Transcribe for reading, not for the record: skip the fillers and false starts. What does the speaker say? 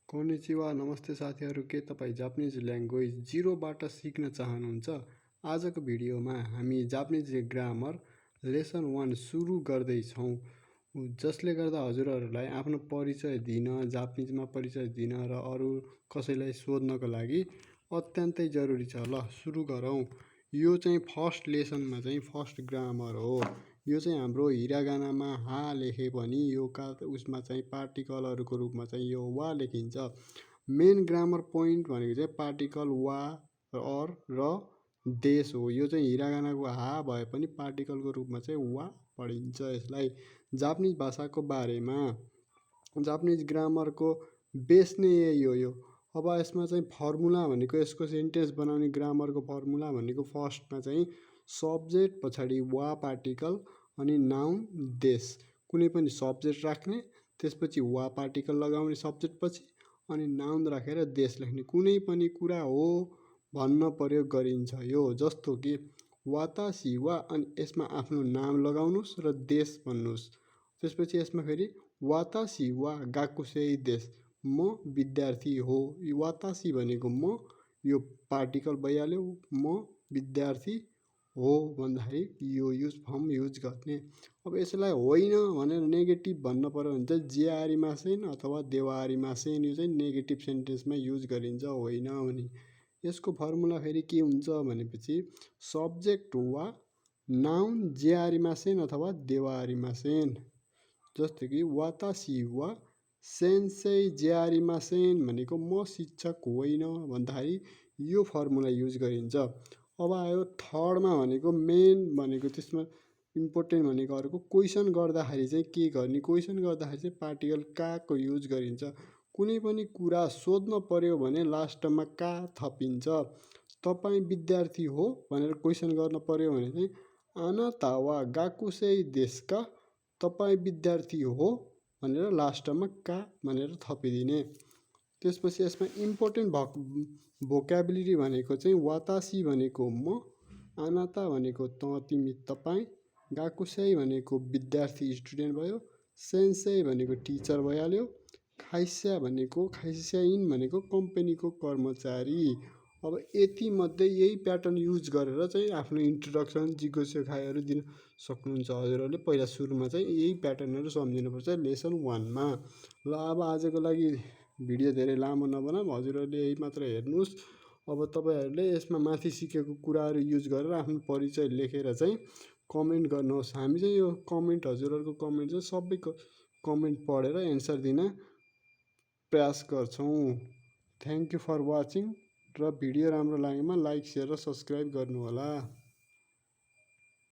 Konnichiwa नमस्ते साथीहरू, के तपाईँ जापानिज ल्याङ्ग्वेज जिरोबाट सिक्न चाहनुहुन्छ? आजको भिडियोमा हामी जापानिज ग्रामर लेसन 1 सुरु गर्दैछौँ, जसले गर्दा हजुरहरूलाई आफ्नो परिचय दिन, जापानिजमा परिचय दिन र अरू कसैलाई सोध्नको लागि अत्यन्तै जरुरी छ। ल सुरु गरौँ। यो चाहिँ फर्स्ट लेसनमा चाहिँ फर्स्ट ग्रामर हो। यो चाहिँ हाम्रो हिरागानामा हा लेखे पनि यो उसमा चाहिँ पार्टिकलहरूको रूपमा चाहिँ यो वा लेखिन्छ। मेन ग्रामर पोइन्ट भनेको चाहिँ पार्टिकल वा र देश हो। यो चाहिँ हिरागानाको हा भए पनि पार्टिकलको रूपमा चाहिँ वा पढिन्छ। यसलाई जापानिज भाषाको बारेमा जापानिज ग्रामरको बेस नै यही हो। यो अब यसमा चाहिँ फर्मुला भनेको यसको सेन्टेन्स बनाउने ग्रामरको फर्मुला भनेको फर्स्टमा चाहिँ सब्जेक्ट पछाडि वा पार्टिकल अनि नाउन देश। कुनै पनि सब्जेक्ट राख्ने, त्यसपछि वा पार्टिकल लगाउने सब्जेक्ट पछि अनि नाउन राखेर देश लेख्ने। कुनै पनि कुरा हो भन्न प्रयोग गरिन्छ यो, जस्तो कि वातासी वा अनि यसमा आफ्नो नाम लगाउनुहोस् र देश भन्नुहोस्। त्यसपछि यसमा फेरि वातासी वा गाकुसेई देश, म विद्यार्थी हो। वातासी भनेको म, यो पार्टिकल भइहाल्यो, म विद्यार्थी हो भन्दाखेरि यो फर्म युज गर्ने। अब यसलाई होइन भनेर नेगेटिभ भन्न पर्यो भने चाहिँ जेआरिमासेन अथवा देवारिमासेन, यो चाहिँ नेगेटिभ सेन्टेन्समा युज गरिन्छ होइन भने। यसको फर्मुला फेरि के हुन्छ भनेपछि सब्जेक्ट वा नाउन जेआरिमासेन अथवा देवारिमासेन। जस्तो कि वातासी वा सेन्सेई जेआरिमासेन भनेको म शिक्षक होइन भन्दाखेरि यो फर्मुला युज गरिन्छ। अब आयो थर्डमा भनेको मेन भनेको त्यसमा इम्पोर्टेन्ट भनेको अर्को क्वेसन गर्दाखेरि चाहिँ के गर्ने। क्वेसन गर्दाखेरि चाहिँ पार्टिकल काको युज गरिन्छ। कुनै पनि कुरा सोध्न पर्यो भने लास्टमा का थपिन्छ। तपाईँ विद्यार्थी हो भनेर क्वेसन गर्न पर्यो भने चाहिँ आनाता वा गाकुसेई देशका, तपाईँ विद्यार्थी हो भनेर लास्टमा का भनेर थपिदिने। त्यसपछि यसमा इम्पोर्टेन्ट भोक्याबुलरी भनेको चाहिँ वातासी भनेको म, आनाता भनेको तिमी तपाईँ, गाकुसेई भनेको विद्यार्थी स्टुडेन्ट भयो, सेन्सेई भनेको टिचर भइहाल्यो, खाइस्या भनेको खाइस्याइन भनेको कम्पनीको कर्मचारी। अब यति मध्ये यही प्याटर्न युज गरेर चाहिँ आफ्नो इन्ट्रोडक्सन जिगोसेखाइहरू दिन सक्नुहुन्छ हजुरहरूले। पहिला सुरुमा चाहिँ यही प्याटर्नहरू सम्झिनुपर्छ लेसन 1मा। ल अब आजको लागि भिडियो धेरै लामो नबनाऊँ, हजुरहरूले यही मात्र हेर्नुहोस्। अब तपाईँहरूले यसमा माथि सिकेको कुराहरू युज गरेर आफ्नो परिचय लेखेर चाहिँ कमेन्ट गर्नुहोस्। हामी चाहिँ यो कमेन्ट हजुरहरूको कमेन्ट चाहिँ सबैको कमेन्ट पढेर एन्सर दिन प्रयास गर्छौँ। थ्याङ्क यू फर वाचिङ र भिडियो राम्रो लागेमा लाइक, सेयर र सब्सक्राइब गर्नुहोला।